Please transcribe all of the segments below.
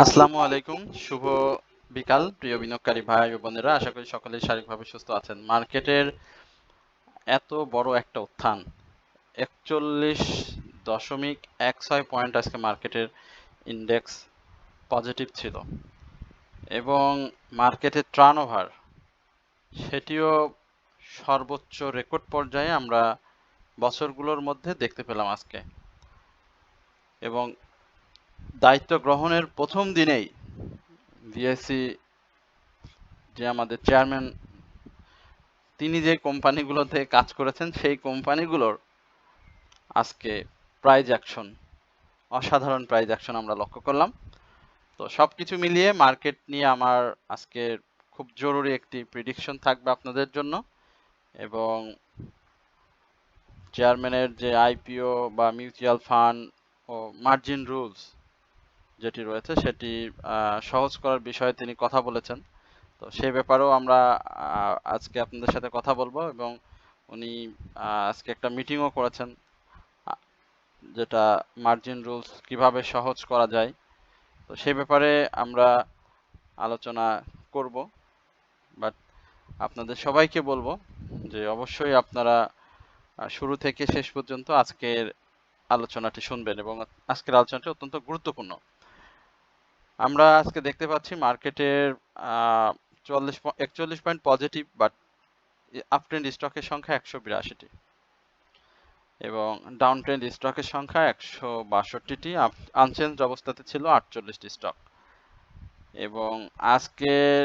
আসসালামু আলাইকুম, শুভ বিকাল প্রিয় বিনিয়োগকারী ভাই ও বোনেরা। আশা করি সকলেই শারীরিকভাবে সুস্থ আছেন। মার্কেটের এত বড় একটা উত্থান, 41.16 পয়েন্ট আজকে মার্কেটের ইন্ডেক্স পজিটিভ ছিল এবং মার্কেটের টার্নওভার সেটিও সর্বোচ্চ রেকর্ড পর্যায়ে আমরা বছরগুলোর মধ্যে দেখতে পেলাম আজকে। এবং দায়িত্ব গ্রহণের প্রথম দিনেই বিএসসি যে আমাদের চেয়ারম্যান, তিনি যে কোম্পানিগুলোতে কাজ করেছেন সেই কোম্পানিগুলোর আজকে প্রাইজ অ্যাকশন, অসাধারণ প্রাইজ অ্যাকশন আমরা লক্ষ্য করলাম। তো সবকিছু মিলিয়ে মার্কেট নিয়ে আমার আজকে খুব জরুরি একটি প্রিডিকশন থাকবে আপনাদের জন্য, এবং চেয়ারম্যানের যে আইপিও বা মিউচুয়াল ফান্ড ও মার্জিন রুলস যেটি রয়েছে সেটি সহজ করার বিষয়ে তিনি কথা বলেছেন। তো সেই ব্যাপারেও আমরা আজকে আপনাদের সাথে কথা বলবো, এবং উনি আজকে একটা মিটিংও করেছেন, যেটা মার্জিন রুলস কিভাবে সহজ করা যায়। তো সেই ব্যাপারে আমরা আলোচনা করব, বাট আপনাদের সবাইকে বলবো যে অবশ্যই আপনারা শুরু থেকে শেষ পর্যন্ত আজকের আলোচনাটি শুনবেন, এবং আজকের আলোচনাটি অত্যন্ত গুরুত্বপূর্ণ। আমরা আজকে দেখতে পাচ্ছি মার্কেটের 41 point positive, but up trend স্টকের সংখ্যা 182টি এবং ডাউন ট্রেন্ড স্টকের সংখ্যা 162টি, আনচেঞ্জ অবস্থাতে ছিল 48টি স্টক। এবং আজকের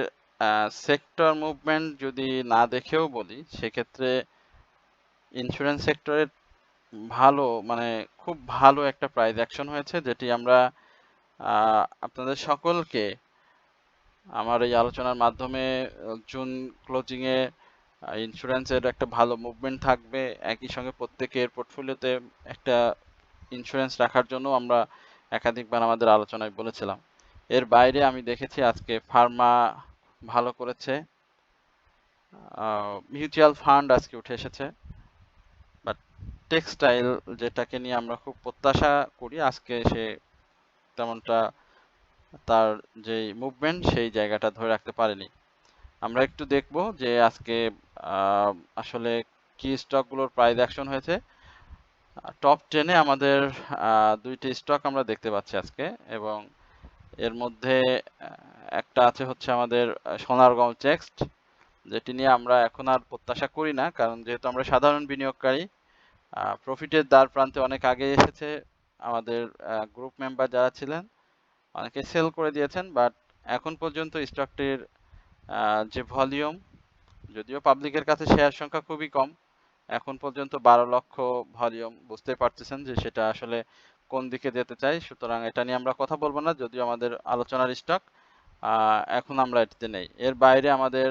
সেক্টর মুভমেন্ট যদি না দেখেও বলি, সেক্ষেত্রে ইন্স্যুরেন্স সেক্টরের ভালো, মানে খুব ভালো একটা প্রাইস অ্যাকশন হয়েছে, যেটি আমরা আপনাদের সকলকে আমার এই আলোচনার মাধ্যমে জুন ক্লোজিংয়ে ইন্স্যুরেন্সের একটা ভালো মুভমেন্ট থাকবে। একই সঙ্গে প্রত্যেকের পোর্টফোলিওতে একটা ইন্স্যুরেন্স রাখার জন্য আমরা একাধিকবার আমাদের আলোচনায় বলেছিলাম। এর বাইরে আমি দেখেছি আজকে ফার্মা ভালো করেছে, মিউচুয়াল ফান্ড আজকে উঠে এসেছে, বাট টেক্সটাইল যেটাকে নিয়ে আমরা খুব প্রত্যাশা করি, আজকে সে তেমনটা তার যে মুভমেন্ট সেই জায়গাটা ধরে রাখতে পারেনি। আমরা একটু দেখব যে আজকে আসলে কি স্টকগুলোর প্রাইস অ্যাকশন হয়েছে। টপ 10-এ আমাদের দুইটি স্টক আমরা দেখতে পাচ্ছি আজকে, এবং এর মধ্যে একটা আছে হচ্ছে আমাদের সোনারগাঁও টেক্সট, যেটি নিয়ে আমরা এখন আর প্রত্যাশা করি না, কারণ যেহেতু আমরা সাধারণ বিনিয়োগকারী। প্রফিটের দ্বার প্রান্তে অনেক আগে এসেছে, আমাদের গ্রুপ মেম্বার যারা ছিলেন অনেকে সেল করে দিয়েছেন, বাট এখন পর্যন্ত স্টকটির যে ভলিউম, যদিও পাবলিকের কাছে শেয়ার সংখ্যা খুবই কম, এখন পর্যন্ত 12 লক্ষ ভলিউম, বুঝতে পারতেছেন যে সেটা আসলে কোন দিকে যেতে চাই। সুতরাং এটা নিয়ে আমরা কথা বলবো না, যদিও আমাদের আলোচনার স্টক এখন আমরা এটিতে নেই। এর বাইরে আমাদের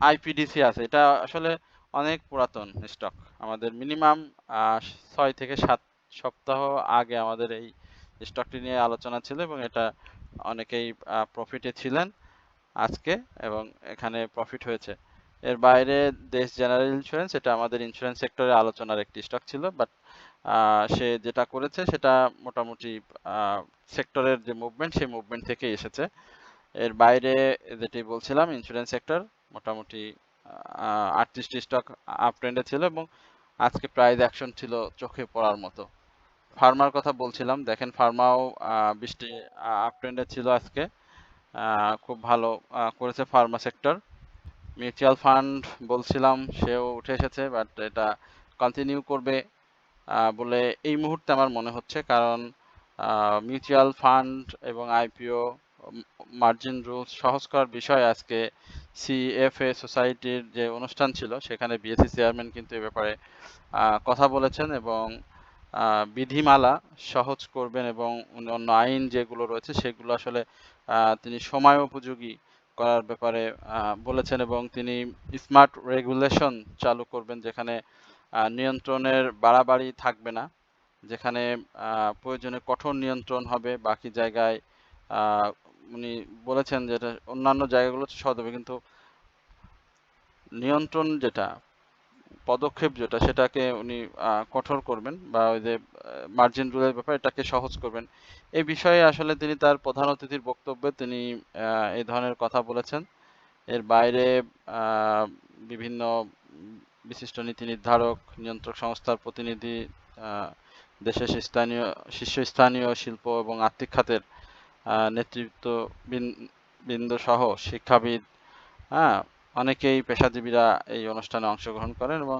আইপিডিসি আছে, এটা আসলে অনেক পুরাতন স্টক, আমাদের মিনিমাম 6 থেকে 7 সপ্তাহ আগে আমাদের এই স্টকটি নিয়ে আলোচনা ছিল, এবং এটা অনেকেই প্রফিটে ছিলেন আজকে, এবং এখানে প্রফিট হয়েছে। এর বাইরে দেশ জেনারেল ইন্স্যুরেন্স, এটা আমাদের ইন্স্যুরেন্স সেক্টরে আলোচনার একটি স্টক ছিল, বাট সে যেটা করেছে সেটা মোটামুটি সেক্টরের যে মুভমেন্ট সেই মুভমেন্ট থেকেই এসেছে। এর বাইরে যেটি বলছিলাম ইন্স্যুরেন্স সেক্টর মোটামুটি 38টি স্টক আপ ট্রেন্ডে ছিল, এবং আজকে প্রাইস অ্যাকশন ছিল চোখে পড়ার মতো। ফার্মার কথা বলছিলাম, দেখেন ফার্মাও 20টি আপ ট্রেন্ডে ছিল আজকে, খুব ভালো করেছে ফার্মা সেক্টর। মিউচুয়াল ফান্ড বলছিলাম সেও উঠে এসেছে, বাট এটা কন্টিনিউ করবে বলে এই মুহূর্তে আমার মনে হচ্ছে, কারণ মিউচুয়াল ফান্ড এবং আইপিও মার্জিন রুলস সহজ করার বিষয়ে আজকে সিএফএ সোসাইটির যে অনুষ্ঠান ছিল সেখানে বিএসসি চেয়ারম্যান কিন্তু এ ব্যাপারে কথা বলেছেন, এবং বিধিমালা সহজ করবেন, এবং অন্য আইন যেগুলো রয়েছে সেগুলো আসলে তিনি সময় উপযোগী করার ব্যাপারে বলেছেন, এবং তিনি স্মার্ট রেগুলেশন চালু করবেন, যেখানে নিয়ন্ত্রণের বাড়াবাড়ি থাকবে না, যেখানে প্রয়োজনে কঠোর নিয়ন্ত্রণ হবে, বাকি জায়গায় উনি বলেছেন যেটা অন্যান্য জায়গাগুলো সহজ হবে, কিন্তু নিয়ন্ত্রণ যেটা পদক্ষেপ যেটা সেটাকে উনি কঠোর করবেন, বা ওই যে মার্জিন রুলের ব্যাপারে এটাকে সহজ করবেন। এই বিষয়ে আসলে তিনি তার প্রধান অতিথির বক্তব্যে তিনি এই ধরনের কথা বলেছেন। এর বাইরে বিভিন্ন বিশিষ্ট নীতি নির্ধারক, নিয়ন্ত্রক সংস্থার প্রতিনিধি, দেশের শীর্ষস্থানীয় শিল্প এবং আর্থিক খাতের নেতৃত্ববৃন্দ সহ শিক্ষাবিদ, হ্যাঁ, অনেকেই পেশাজীবীরা এই অনুষ্ঠানে অংশগ্রহণ করেন এবং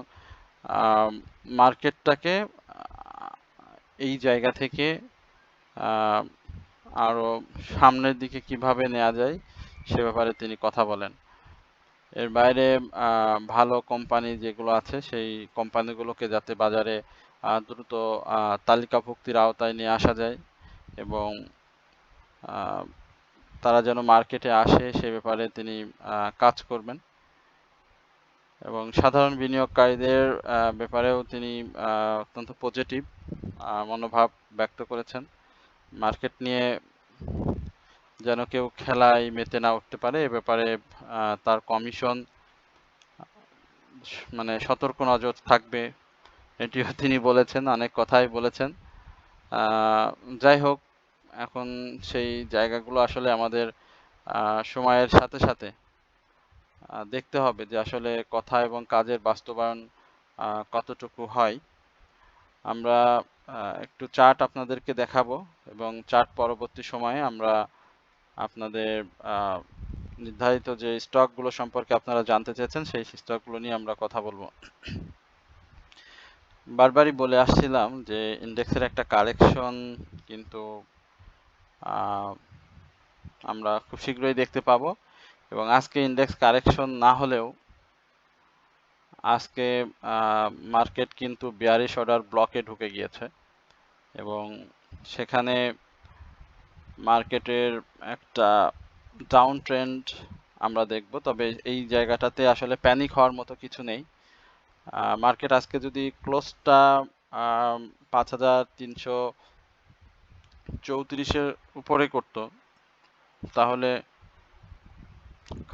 মার্কেটটাকে এই জায়গা থেকে আরো সামনের দিকে কিভাবে নেওয়া যায় সে ব্যাপারে তিনি কথা বলেন। এর বাইরে ভালো কোম্পানি যেগুলো আছে সেই কোম্পানিগুলোকে যাতে বাজারে দ্রুত তালিকাভুক্তির আওতায় নিয়ে আসা যায় এবং তারা যেন মার্কেটে আসে সে ব্যাপারে তিনি কাজ করবেন। এবং সাধারণ বিনিয়োগকারীদের ব্যাপারেও তিনি অত্যন্ত পজিটিভ মনোভাব ব্যক্ত করেছেন। মার্কেট নিয়ে যেন কেউ খেলায় মেতে না উঠতে পারে এ ব্যাপারে তার কমিশন মানে সতর্ক নজর থাকবে, এটিও তিনি বলেছেন। অনেক কথাই বলেছেন। যাই হোক, এখন সেই জায়গাগুলো আসলে আমাদের সময়ের সাথে সাথে দেখতে হবে যে আসলে কথা এবং কাজের বাস্তবায়ন কতটুকু হয়। আমরা একটু চার্ট আপনাদেরকে দেখাবো এবং চার্ট পরবর্তী সময়ে আমরা আপনাদের নির্ধারিত যে স্টকগুলো সম্পর্কে আপনারা জানতে চেয়েছেন সেই স্টকগুলো নিয়ে আমরা কথা বলবো। বারবারই বলে আসছিলাম যে ইন্ডেক্সের একটা কারেকশন কিন্তু আমরা খুব শীঘ্রই দেখতে পাবো এবং আজকে ইন্ডেক্স কারেকশন না হলেও আজকে মার্কেট কিন্তু বিয়ারিশ অর্ডার ব্লকে ঢুকে গিয়েছে এবং সেখানে মার্কেটের একটা ডাউন ট্রেন্ড আমরা দেখব। তবে এই জায়গাটাতে আসলে প্যানিক হওয়ার মতো কিছু নেই। মার্কেট আজকে যদি ক্লোজটা 5334-এর উপরে করত তাহলে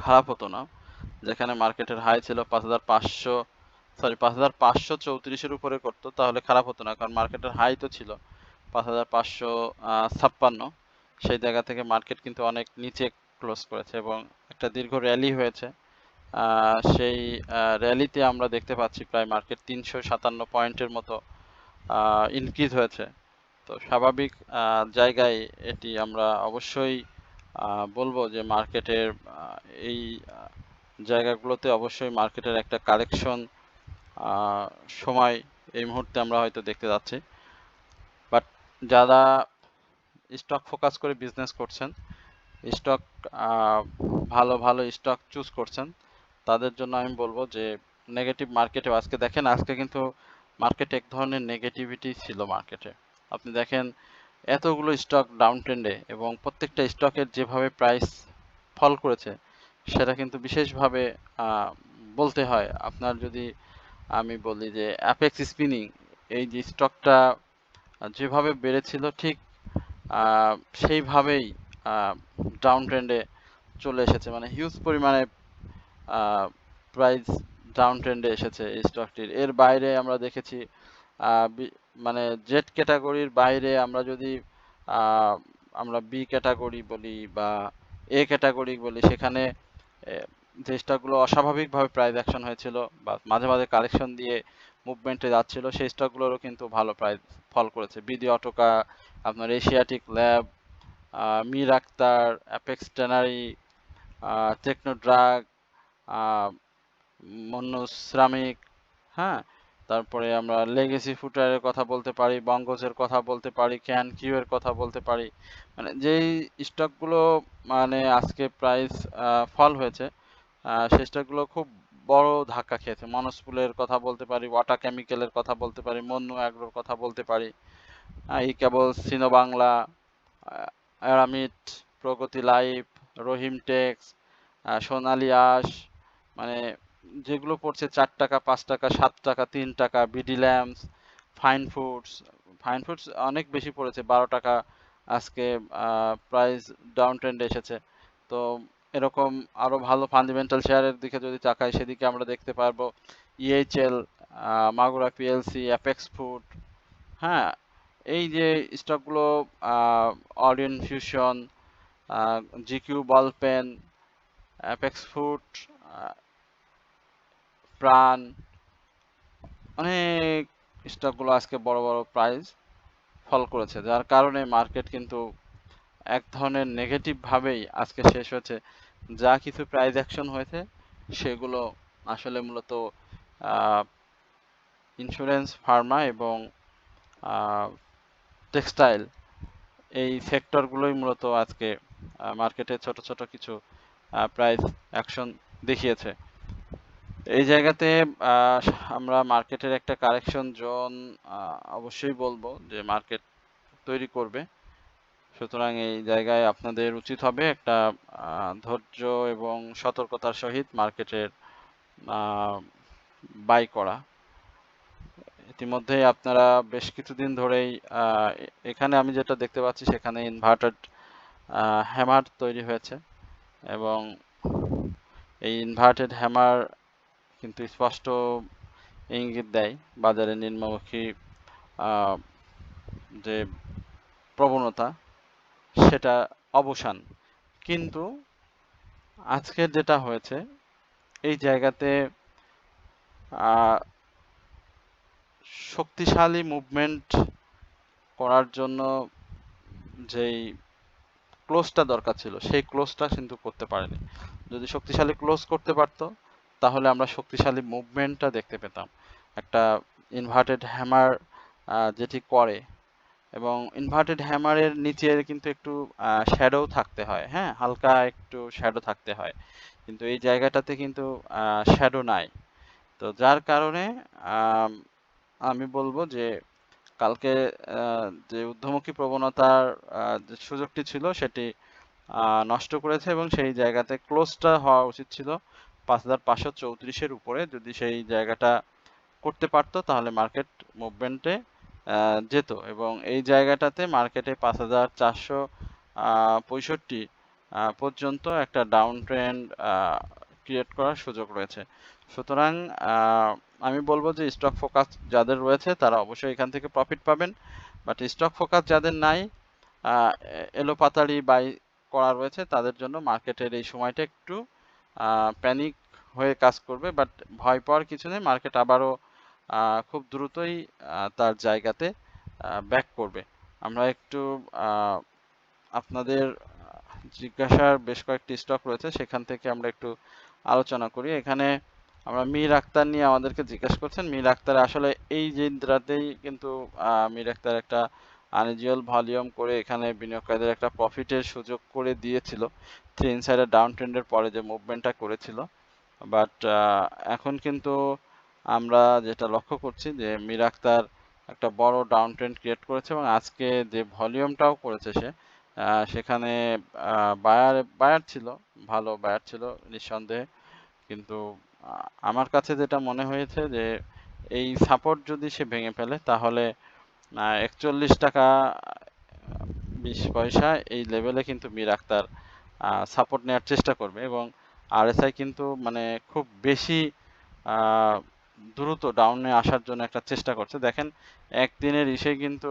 খারাপ হতো না। যেখানে মার্কেটের হাই ছিল 5534-এর উপরে করতো তাহলে খারাপ হতো না, কারণ মার্কেটের হাই তো ছিল 5556। সেই জায়গা থেকে মার্কেট কিন্তু অনেক নিচে ক্লোজ করেছে এবং একটা দীর্ঘ র্যালি হয়েছে। সেই র্যালিতে আমরা দেখতে পাচ্ছি প্রায় মার্কেট 357 পয়েন্টের মতো ইনক্রিজ হয়েছে। তো স্বাভাবিক জায়গায় এটি আমরা অবশ্যই বলবো যে মার্কেটের এই জায়গাগুলোতে অবশ্যই মার্কেটের একটা কারেকশন সময় এই মুহূর্তে আমরা হয়তো দেখতে যাচ্ছি। বাট যারা স্টক ফোকাস করে বিজনেস করছেন, স্টক ভালো ভালো স্টক চুজ করছেন, তাদের জন্য আমি বলবো যে নেগেটিভ মার্কেটে আজকে দেখেন, আজকে কিন্তু মার্কেটে এক ধরনের নেগেটিভিটি ছিল মার্কেটে। আপনি দেখেন এতগুলো স্টক ডাউন ট্রেন্ডে এবং প্রত্যেকটা স্টকের যেভাবে প্রাইস ফল করেছে সেটা কিন্তু বিশেষভাবে বলতে হয়। আপনার যদি আমি বলি যে অ্যাপেক্স স্পিনিং, এই যে স্টকটা যেভাবে বেড়েছিল ঠিক সেইভাবেই ডাউন ট্রেন্ডে চলে এসেছে, মানে হিউজ পরিমাণে প্রাইস ডাউন ট্রেন্ডে এসেছে এই স্টকটির। এর বাইরে আমরা দেখেছি মানে জেড ক্যাটাগরির বাইরে আমরা যদি আমরা বি ক্যাটাগরি বলি বা এ ক্যাটাগরি বলি, সেখানে যে স্টকগুলো অস্বাভাবিকভাবে প্রাইস অ্যাকশন হয়েছিল বা মাঝে মাঝে কালেকশন দিয়ে মুভমেন্টে যাচ্ছিল সেই স্টকগুলোরও কিন্তু ভালো প্রাইস ফল করেছে। বিডি অটোকা, আপনার এশিয়াটিক ল্যাব, মির আক্তার, অ্যাপেক্স ট্যানারি, টেকনো ড্রাগ, মন্নু শ্রামিক, হ্যাঁ, তারপরে আমরা লেগেসি ফুটওয়্যারের কথা বলতে পারি, বঙ্গজের কথা বলতে পারি, ক্যান কিউ এর কথা বলতে পারি। মানে যেই স্টকগুলো মানে আজকে প্রাইস ফল হয়েছে সেই স্টকগুলো খুব বড় ধাক্কা খেয়েছে। মনস্পুলের কথা বলতে পারি, ওয়াটা কেমিক্যালের কথা বলতে পারি, মন্নু অ্যাগ্রোর কথা বলতে পারি, এই কেবল সিনো বাংলা, অ্যারামিড, প্রগতি লাইফ, রহিম টেক্স, সোনালী আঁশ, মানে যেগুলো পড়ছে 4 টাকা, 5 টাকা, 7 টাকা, 3 টাকা, BD lamps, fine foods. Fine foods অনেক বেশি পড়েছে, 12 টাকা আজকে প্রাইস ডাউন ট্রেন্ডে এসেছে। তো এরকম আরো ভালো ফান্ডামেন্টাল শেয়ারের দিকে যদি তাকাই সেদিকে আমরা দেখতে পারবো EHL, Magura PLC, Apex food. হ্যাঁ, এই যে স্টকগুলো, Orion fusion, GQ ball pen, Apex food, Pran, অনেক স্টকগুলো আজকে বড় বড় প্রাইস ফল করেছে, যার কারণে মার্কেট কিন্তু এক ধরনের নেগেটিভ ভাবেই আজকে শেষ হয়েছে। যা কিছু প্রাইস অ্যাকশন হয়েছে সেগুলো আসলে মূলত ইন্স্যুরেন্স, ফার্মা এবং টেক্সটাইল, এই সেক্টরগুলোই মূলত আজকে মার্কেটে ছোট ছোট কিছু প্রাইস অ্যাকশন দেখিয়েছে। এই জায়গাতে আমরা মার্কেটের একটা কারেকশন জোন অবশ্যই বলবো যে মার্কেট তৈরি করবে। সুতরাং এই জায়গায় আপনাদের উচিত হবে একটা ধৈর্য এবং সতর্কতার সহিত মার্কেটের বাই করা। ইতিমধ্যেই আপনারা বেশ কিছুদিন ধরেই এখানে আমি যেটা দেখতে পাচ্ছি সেখানে ইনভার্টেড হ্যামার তৈরি হয়েছে এবং এই ইনভার্টেড হ্যামার কিন্তু স্পষ্ট ইঙ্গিত দেয় বাজারে নিম্নমুখী যে প্রবণতা সেটা অবসান। কিন্তু আজকের যেটা হয়েছে এই জায়গাতে শক্তিশালী মুভমেন্ট করার জন্য যেই ক্লোজটা দরকার ছিল সেই ক্লোজটা কিন্তু করতে পারেনি। যদি শক্তিশালী ক্লোজ করতে পারতো তাহলে আমরা শক্তিশালী মুভমেন্টটা দেখতে পেতাম। একটা ইনভার্টেড হ্যামার যেটি করে, এবং ইনভার্টেড হ্যামারের নিচে কিন্তু একটু শ্যাডো থাকতে হয়, হ্যাঁ, হালকা একটু শ্যাডো থাকতে হয়, কিন্তু এই জায়গাটাতে কিন্তু শ্যাডো নাই। তো যার কারণে আমি বলবো যে কালকে যে ঊর্ধ্বমুখী প্রবণতার যে সুযোগটি ছিল সেটি নষ্ট করেছে এবং সেই জায়গাতে ক্লোজটা হওয়া উচিত ছিল 5534-এর উপরে। যদি সেই জায়গাটা করতে পারতো তাহলে মার্কেট মুভমেন্টে যেত এবং এই জায়গাটাতে মার্কেটে 5465 পর্যন্ত একটা ডাউন ট্রেন্ড ক্রিয়েট করার সুযোগ রয়েছে। সুতরাং আমি বলবো যে স্টক ফোকাস যাদের রয়েছে তারা অবশ্যই এখান থেকে প্রফিট পাবেন, বাট স্টক ফোকাস যাদের নাই, এলোপাতাড়ি বাই করা রয়েছে, তাদের জন্য মার্কেটের এই সময়টা একটু প্যানিক হয়ে কাজ করবে। বাট ভয় পাওয়ার কিছু নেই, মার্কেট আবারও খুব দ্রুতই তার জায়গাতে ব্যাক করবে। আমরা একটু আপনাদের জিজ্ঞাসার বেশ কয়েকটি স্টক রয়েছে সেখান থেকে আমরা একটু আলোচনা করি। এখানে আমরা মীর আক্তার নিয়ে আমাদেরকে জিজ্ঞাসা করছেন। মীর আক্তার আসলে এই দিনটাতেই কিন্তু মীর আক্তার একটা আনইউজুয়াল ভলিউম করে এখানে বিনিয়োগকারীদের একটা প্রফিটের সুযোগ করে দিয়েছিল থ্রি ইনসাইডার ডাউন ট্রেন্ডের পরে যে মুভমেন্টটা করেছিল। বাট এখন কিন্তু আমরা যেটা লক্ষ্য করছি যে মীর আক্তার একটা বড় ডাউন ট্রেন্ড ক্রিয়েট করেছে এবং আজকে যে ভলিউমটাও করেছে সে, সেখানে বায়ার ছিল, ভালো বায়ার ছিল নিঃসন্দেহে। কিন্তু আমার কাছে যেটা মনে হয়েছে যে এই সাপোর্ট যদি সে ভেঙে ফেলে তাহলে 41 টাকা 20 পয়সা এই লেভেলে কিন্তু মীর আক্তার সাপোর্ট নেওয়ার চেষ্টা করবে এবং আরএসআই কিন্তু মানে খুব বেশি দ্রুত ডাউনে আসার জন্য একটা চেষ্টা করছে। দেখেন একদিনের ইসে কিন্তু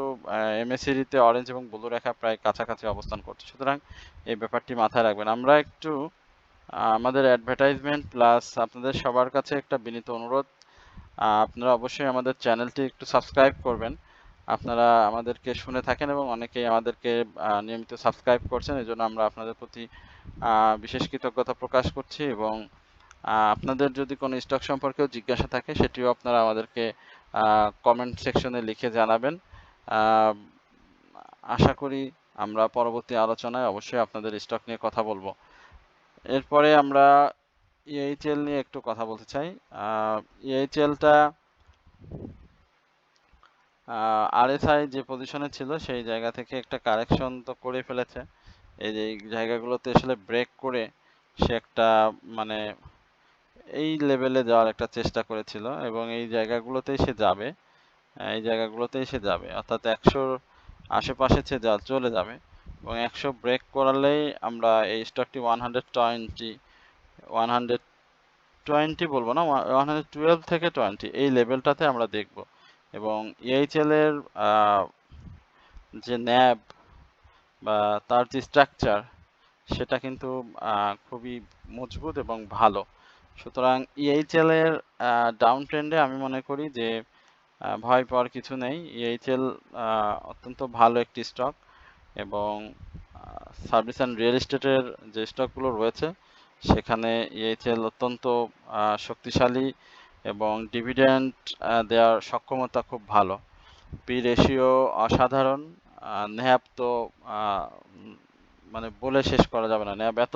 এমএসিডিতে অরেঞ্জ এবং ব্লু রেখা প্রায় কাছাকাছি অবস্থান করছে। সুতরাং এই ব্যাপারটি মাথায় রাখবেন। আমরা একটু আমাদের অ্যাডভার্টাইজমেন্ট প্লাস আপনাদের সবার কাছে একটা বিনীত অনুরোধ, আপনারা অবশ্যই আমাদের চ্যানেলটি একটু সাবস্ক্রাইব করবেন। আপনারা আমাদেরকে শুনে থাকেন এবং অনেকেই আমাদেরকে নিয়মিত সাবস্ক্রাইব করছেন, এজন্য আমরা আপনাদের প্রতি বিশেষ কৃতজ্ঞতা প্রকাশ করছি এবং আপনাদের যদি কোনো স্টক সম্পর্কেও জিজ্ঞাসা থাকে সেটিও আপনারা আমাদেরকে কমেন্ট সেকশনে লিখে জানাবেন। আশা করি আমরা পরবর্তী আলোচনায় অবশ্যই আপনাদের স্টক নিয়ে কথা বলবো। এরপরে আমরা ইএইচএল নিয়ে একটু কথা বলতে চাই। ইএইচএলটা আরএসআই যে পজিশনে ছিল সেই জায়গা থেকে একটা কারেকশন তো করে ফেলেছে। এই যে জায়গাগুলোতে আসলে ব্রেক করে সে একটা মানে এই লেভেলে যাওয়ার একটা চেষ্টা করেছিল এবং এই জায়গাগুলোতেই সে যাবে, এই জায়গাগুলোতেই সে যাবে, অর্থাৎ 100-র আশেপাশে সে চলে যাবে। এবং 100 ব্রেক করালেই আমরা এই স্টকটি 120 বলবো না, 112 থেকে 20 এই লেভেলটাতে আমরা দেখব। এবং ইএইচএল এর যে ন্যাব বা তার যে স্ট্রাকচার সেটা কিন্তু খুবই মজবুত এবং ভালো। সুতরাং ইএইচএল এর ডাউন ট্রেন্ডে আমি মনে করি যে ভয় পাওয়ার কিছু নেই। ইএইচএল অত্যন্ত ভালো একটি স্টক এবং সার্ভিস অ্যান্ড রিয়েল এস্টেটের যে স্টকগুলো রয়েছে সেখানে ইএইচএল অত্যন্ত শক্তিশালী এবং ডিভিডেন্ড দেওয়ার সক্ষমতা খুব ভালো। পি রেশিও অসাধারণ। ন্যাব তো মানে বলে শেষ করা যাবে না, ন্যাব এত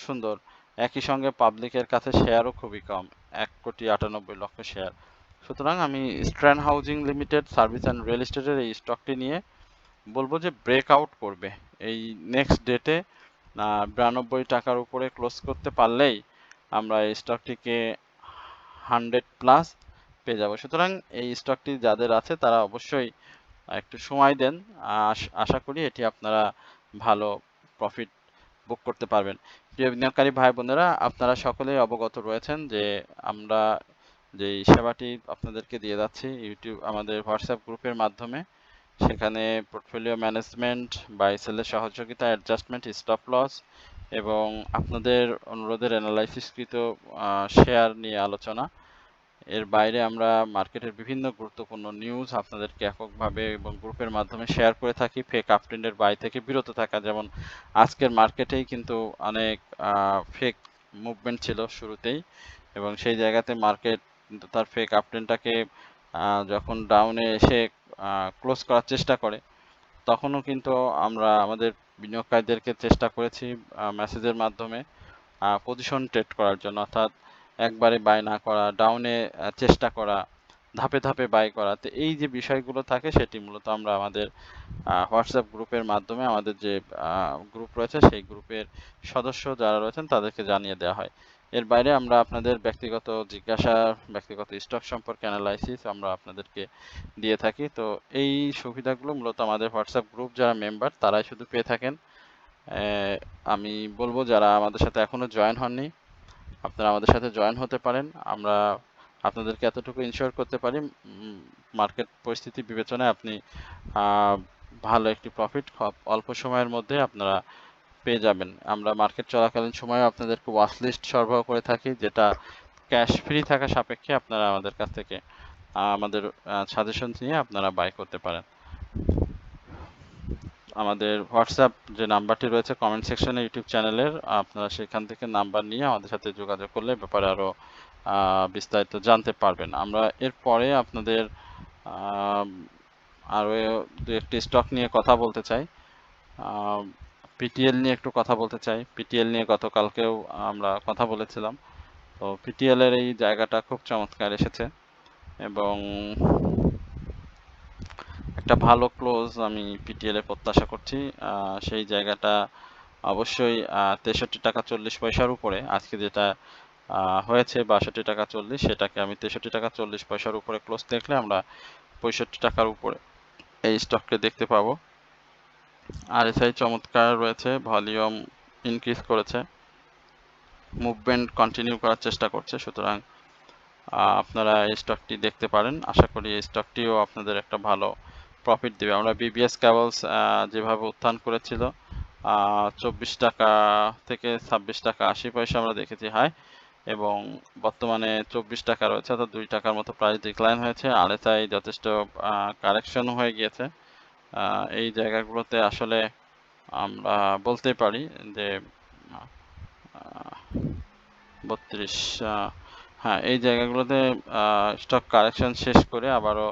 সুন্দর। একই সঙ্গে পাবলিকের কাছে শেয়ারও খুবই কম, 1,98,00,000 শেয়ার। সুতরাং আমি স্ট্র্যান্ড হাউজিং লিমিটেড সার্ভিস অ্যান্ড রিয়েল এস্টেটের এই স্টকটি নিয়ে বলবো যে ব্রেকআউট করবে এই নেক্সট ডেটে 92 টাকার উপরে ক্লোজ করতে পারলেই আমরা এই স্টকটিকে 100+ পেয়ে যাব। সুতরাং এই স্টকটি যাদের আছে তারা অবশ্যই একটু সময় দেন, আশা করি এটি আপনারা ভালো প্রফিট বুক করতে পারবেন। প্রিয় বিনিয়োগকারী ভাই বোনেরা, আপনারা সকলেই অবগত রয়েছেন যে আমরা যেই সেবাটি আপনাদেরকে দিয়ে যাচ্ছি ইউটিউব আমাদের হোয়াটসঅ্যাপ গ্রুপের মাধ্যমে, সেখানে পোর্টফোলিও ম্যানেজমেন্ট, বাই সেলের সহযোগিতা, অ্যাডজাস্টমেন্ট, স্টপ লস এবং আপনাদের অনুরোধের অ্যানালাইসিসকৃত শেয়ার নিয়ে আলোচনা। এর বাইরে আমরা মার্কেটের বিভিন্ন গুরুত্বপূর্ণ নিউজ আপনাদেরকে এককভাবে এবং গ্রুপের মাধ্যমে শেয়ার করে থাকি। ফেক আপট্রেন্ডের বাই থেকে বিরত থাকা, যেমন আজকের মার্কেটেই কিন্তু অনেক ফেক মুভমেন্ট ছিল শুরুতেই এবং সেই জায়গাতে মার্কেট কিন্তু তার ফেক আপট্রেন্ডটাকে যখন ডাউনে এসে ক্লোজ করার চেষ্টা করে তখনও কিন্তু আমরা আমাদের বিনিয়োগকারীদেরকে চেষ্টা করেছি মেসেজের মাধ্যমে পজিশন ট্রেড করার জন্য, অর্থাৎ একবারে বাই না করা, ডাউনে চেষ্টা করা, ধাপে ধাপে বাই করা। তো এই যে বিষয়গুলো থাকে সেটি মূলত আমরা আমাদের হোয়াটসঅ্যাপ গ্রুপের মাধ্যমে আমাদের যে গ্রুপ রয়েছে সেই গ্রুপের সদস্য যারা রয়েছেন তাদেরকে জানিয়ে দেওয়া হয়। এর বাইরে আমরা আপনাদের ব্যক্তিগত জিজ্ঞাসা, ব্যক্তিগত স্টক সম্পর্কে অ্যানালাইসিস আমরা আপনাদেরকে দিয়ে থাকি। তো এই সুবিধাগুলো মূলত আমাদের হোয়াটসঅ্যাপ গ্রুপ যারা মেম্বার তারাই শুধু পেয়ে থাকেন। আমি বলবো যারা আমাদের সাথে এখনো জয়েন হননি আপনারা আমাদের সাথে জয়েন হতে পারেন। আমরা আপনাদেরকে এতটুকু ইনশিওর করতে পারি মার্কেট পরিস্থিতি বিবেচনায় আপনি ভালো একটি প্রফিট অল্প সময়ের মধ্যে আপনারা পেয়ে যাবেন। আমরা মার্কেট চলাকালীন সময়ে আপনাদেরকে ওয়াচ লিস্ট সরবরাহ করে থাকি, যেটা ক্যাশ ফ্রি থাকা সাপেক্ষে আপনারা আমাদের কাছ থেকে আমাদের সাজেশন নিয়ে আপনারা বাই করতে পারেন। আমাদের হোয়াটসঅ্যাপ যে নাম্বারটি রয়েছে কমেন্ট সেকশনে ইউটিউব চ্যানেলের, আপনারা সেখান থেকে নাম্বার নিয়ে আমাদের সাথে যোগাযোগ করলে ব্যাপারে আরও বিস্তারিত জানতে পারবেন। আমরা এরপরে আপনাদের আরও দু একটি স্টক নিয়ে কথা বলতে চাই। পিটিএল নিয়ে একটু কথা বলতে চাই। পিটিএল নিয়ে গতকালকেও আমরা কথা বলেছিলাম। তো পিটিএল এর এই জায়গাটা খুব চমৎকার এসেছে এবং একটা ভালো ক্লোজ আমি পিটিএল এ প্রত্যাশা করছি। সেই জায়গাটা অবশ্যই 63 টাকা 40 পয়সার উপরে। আজকে যেটা হয়েছে 62 টাকা 40, সেটাকে আমি 63 টাকা 40 পয়সার উপরে ক্লোজ দেখলে আমরা 65 টাকার উপরে এই স্টককে দেখতে পাবো। আরএসআই চমৎকার রয়েছে, ভলিউম ইনক্রিজ করেছে, মুভমেন্ট কন্টিনিউ করার চেষ্টা করছে। সুতরাং আপনারা এই স্টকটি দেখতে পারেন। আশা করি এই স্টকটিও আপনাদের একটা ভালো প্রফিট দেবে। আমরা বিবিএস কেবলস যেভাবে উত্থান করেছিল 24 টাকা থেকে 26 টাকা 80 পয়সা আমরা দেখেছি হাই, এবং বর্তমানে 24 টাকা রয়েছে, অর্থাৎ 2 টাকার মতো প্রাইস ডিক্লাইন হয়েছে। আরএসআই যথেষ্ট কারেকশন হয়ে গিয়েছে। এই জায়গাগুলোতে আসলে আমরা বলতে পারি যে 32, হ্যাঁ, এই জায়গাগুলোতে স্টক কারেকশন শেষ করে আবারও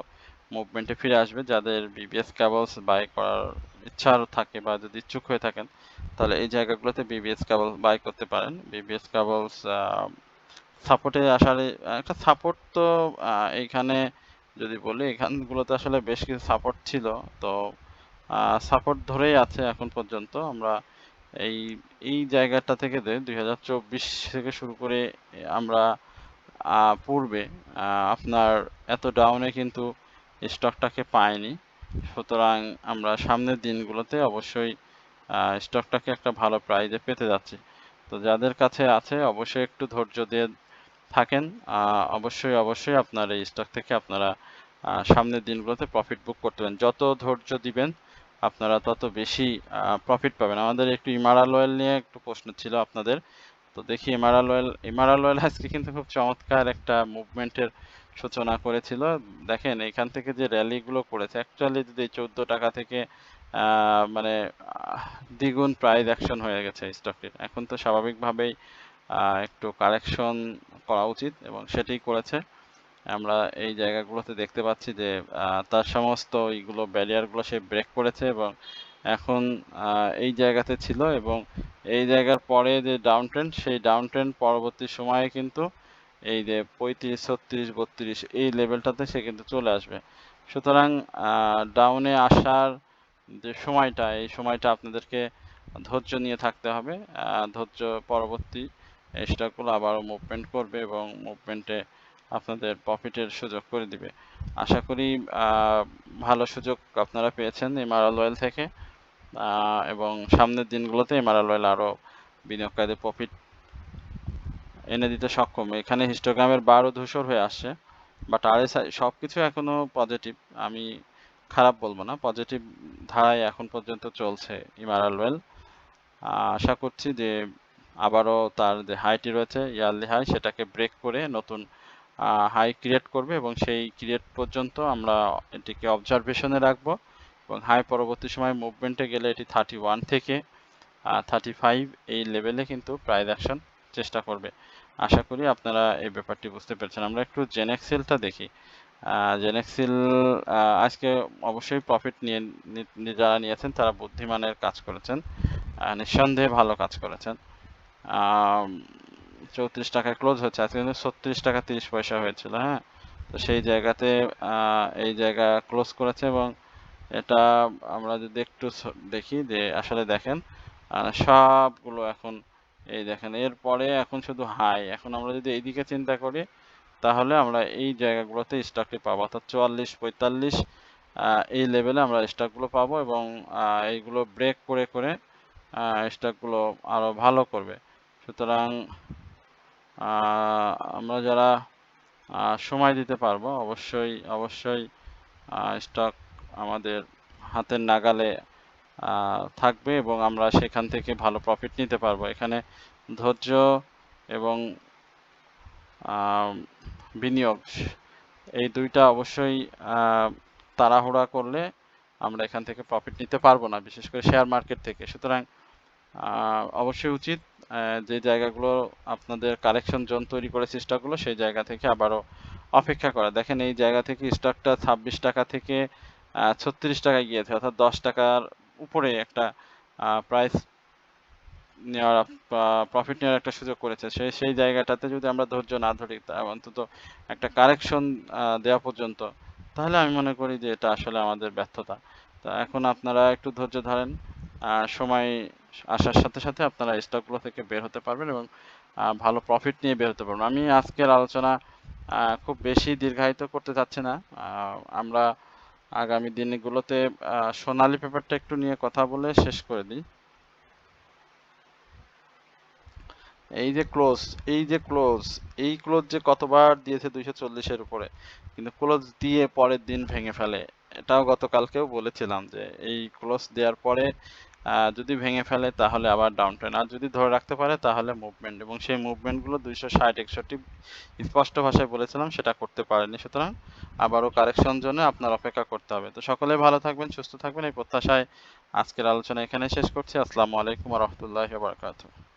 মুভমেন্টে ফিরে আসবে। যাদের বিবিএস কেবলস বাই করার ইচ্ছা থাকে বা যদি ইচ্ছুক হয়ে থাকেন তাহলে এই জায়গাগুলোতে বিবিএস কেবল বাই করতে পারেন। বিবিএস কেবলস সাপোর্টে আসার একটা সাপোর্ট তো এইখানে যদি বলি এখানগুলোতে আসলে বেশ কিছু সাপোর্ট ছিল, তো সাপোর্ট ধরেই আছে এখন পর্যন্ত। আমরা এই এই জায়গাটা থেকে 2024 থেকে শুরু করে আমরা পূর্বে আপনার এত ডাউনে কিন্তু স্টকটাকে পাইনি। সুতরাং আমরা সামনের দিনগুলোতে অবশ্যই স্টকটাকে একটা ভালো প্রাইজে পেতে যাচ্ছি। তো যাদের কাছে আছে অবশ্যই একটু ধৈর্য দিয়ে থাকেন। অবশ্যই আপনার এই স্টক থেকে আপনারা সামনের দিনগুলোতে প্রফিট বুক করতে পারেন। যত ধৈর্য দিবেন আপনারা তত বেশি প্রফিট পাবেন। আমাদের একটু ইমারাল অয়েল নিয়ে একটু প্রশ্ন ছিল আপনাদের। তো দেখি ইমারাল অয়েল আজকে কিন্তু খুব চমৎকার একটা মুভমেন্টের সূচনা করেছিল। দেখেন এখান থেকে যে র্যালিগুলো করেছে অ্যাকচুয়ালি যদি 14 টাকা থেকে মানে দ্বিগুণ প্রাইস অ্যাকশন হয়ে গেছে স্টকটির। এখন তো স্বাভাবিকভাবেই একটু কারেকশন করা উচিত এবং সেটাই করেছে। আমরা এই জায়গাগুলোতে দেখতে পাচ্ছি যে তার সমস্ত এইগুলো ব্যারিয়ারগুলো সে ব্রেক করেছে এবং এখন এই জায়গাতে ছিল এবং এই জায়গার পরে যে ডাউন ট্রেন্ড সেই ডাউন ট্রেন্ড পরবর্তী সময়ে কিন্তু এই যে 35, 36, 32 এই লেভেলটাতে সে কিন্তু চলে আসবে। সুতরাং ডাউনে আসার যে সময়টা এই সময়টা আপনাদেরকে ধৈর্য নিয়ে থাকতে হবে। ধৈর্য পরবর্তী স্টকগুলো আবারও মুভমেন্ট করবে এবং মুভমেন্টে আপনাদের প্রফিটের সুযোগ করে দিবে। আশা করি ভালো সুযোগ আপনারা পেয়েছেন ইমারাল অয়েল থেকে এবং সামনের দিনগুলোতে ইমারাল অয়েল আরও বিনিয়োগকারীদের প্রফিট এনে দিতে সক্ষম। এখানে হিস্টোগ্রামের বারও ধূসর হয়ে আসছে, বাট আরএসআই সব কিছু এখনো পজিটিভ। আমি খারাপ বলবো না, পজিটিভ ধারায় এখন পর্যন্ত চলছে ইমারাল অয়েল। আশা করছি যে আবারও তার যে হাইটি রয়েছে ইয়ারলি হাই সেটাকে ব্রেক করে নতুন হাই ক্রিয়েট করবে এবং সেই ক্রিয়েট পর্যন্ত আমরা এটিকে অবজারভেশনে রাখবো এবং হাই পরবর্তী সময় মুভমেন্টে গেলে এটি 31 থেকে 35 এই লেভেলে কিন্তু প্রাইস অ্যাকশন চেষ্টা করবে। আশা করি আপনারা এই ব্যাপারটি বুঝতে পেরেছেন। আমরা একটু জেনেক্সিলটা দেখি। জেনেক্সিল আজকে অবশ্যই প্রফিট যারা নিয়েছেন তারা বুদ্ধিমানের কাজ করেছেন, নিঃসন্দেহে ভালো কাজ করেছেন। 34 টাকায় ক্লোজ হচ্ছে, আজকে কিন্তু 36 টাকা 30 পয়সা হয়েছিল। হ্যাঁ, তো সেই জায়গাতে এই জায়গা ক্লোজ করেছে এবং এটা আমরা যদি একটু দেখি যে আসলে দেখেন সবগুলো এখন এই দেখেন এরপরে এখন শুধু হাই। এখন আমরা যদি এইদিকে চিন্তা করি তাহলে আমরা এই জায়গাগুলোতে স্টকটি পাবো, অর্থাৎ 44, 45 এই লেভেলে আমরা স্টকগুলো পাবো এবং এইগুলো ব্রেক করে করে স্টকগুলো আরো ভালো করবে। সুতরাং আমরা যারা সময় দিতে পারবো অবশ্যই স্টক আমাদের হাতের নাগালে থাকবে এবং আমরা সেখান থেকে ভালো প্রফিট নিতে পারবো। এখানে ধৈর্য এবং বিনিয়োগ এই দুইটা অবশ্যই তাড়াহুড়া করলে আমরা এখান থেকে প্রফিট নিতে পারবো না, বিশেষ করে শেয়ার মার্কেট থেকে। সুতরাং অবশ্যই উচিত যে জায়গাগুলো আপনাদের কারেকশন জোন তৈরি করেছে স্টকগুলো সেই জায়গা থেকে আবারও অপেক্ষা করা। দেখেন এই জায়গা থেকে স্টকটা 26 টাকা থেকে 36 টাকায় গিয়েছে, অর্থাৎ 10 টাকার উপরে একটা প্রাইস নেওয়ার প্রফিট নেওয়ার একটা সুযোগ করেছে। সেই জায়গাটাতে যদি আমরা ধৈর্য না ধরি অন্তত একটা কারেকশন দেওয়া পর্যন্ত, তাহলে আমি মনে করি যে এটা আসলে আমাদের ব্যর্থতা। তো এখন আপনারা একটু ধৈর্য ধরেন, সময় আসার সাথে সাথে আপনারা স্টকগুলো থেকে বের হতে পারবেন এবং ভালো প্রফিট নিয়ে বের হতে পারবেন। আমি আজকের আলোচনা খুব বেশি দীর্ঘায়িত করতে চাচ্ছি না। আমরা আগামী দিনগুলোতে সোনালী পেপারটা একটু নিয়ে কথা বলে শেষ করে দিই। এই যে ক্লোজ এই ক্লোজ যে কতবার দিয়েছে 240-এর উপরে, কিন্তু ক্লোজ দিয়ে পরের দিন ভেঙে ফেলে। এটাও গতকালকেও বলেছিলাম যে এই ক্লোজ দেওয়ার পরে যদি ভেঙে ফেলে তাহলে আবার ডাউন ট্রেন্ড, আর যদি ধরে রাখতে পারে তাহলে মুভমেন্ট, এবং সেই মুভমেন্টগুলো 260-61 স্পষ্ট ভাষায় বলেছিলাম, সেটা করতে পারেনি। সুতরাং আবারও কারেকশন জন্য আপনার অপেক্ষা করতে হবে। তো সকলে ভালো থাকবেন, সুস্থ থাকবেন এই প্রত্যাশায় আজকের আলোচনা এখানে শেষ করছি। আসসালামু আলাইকুম ওয়া রাহমাতুল্লাহি ওয়া বারাকাতুহু।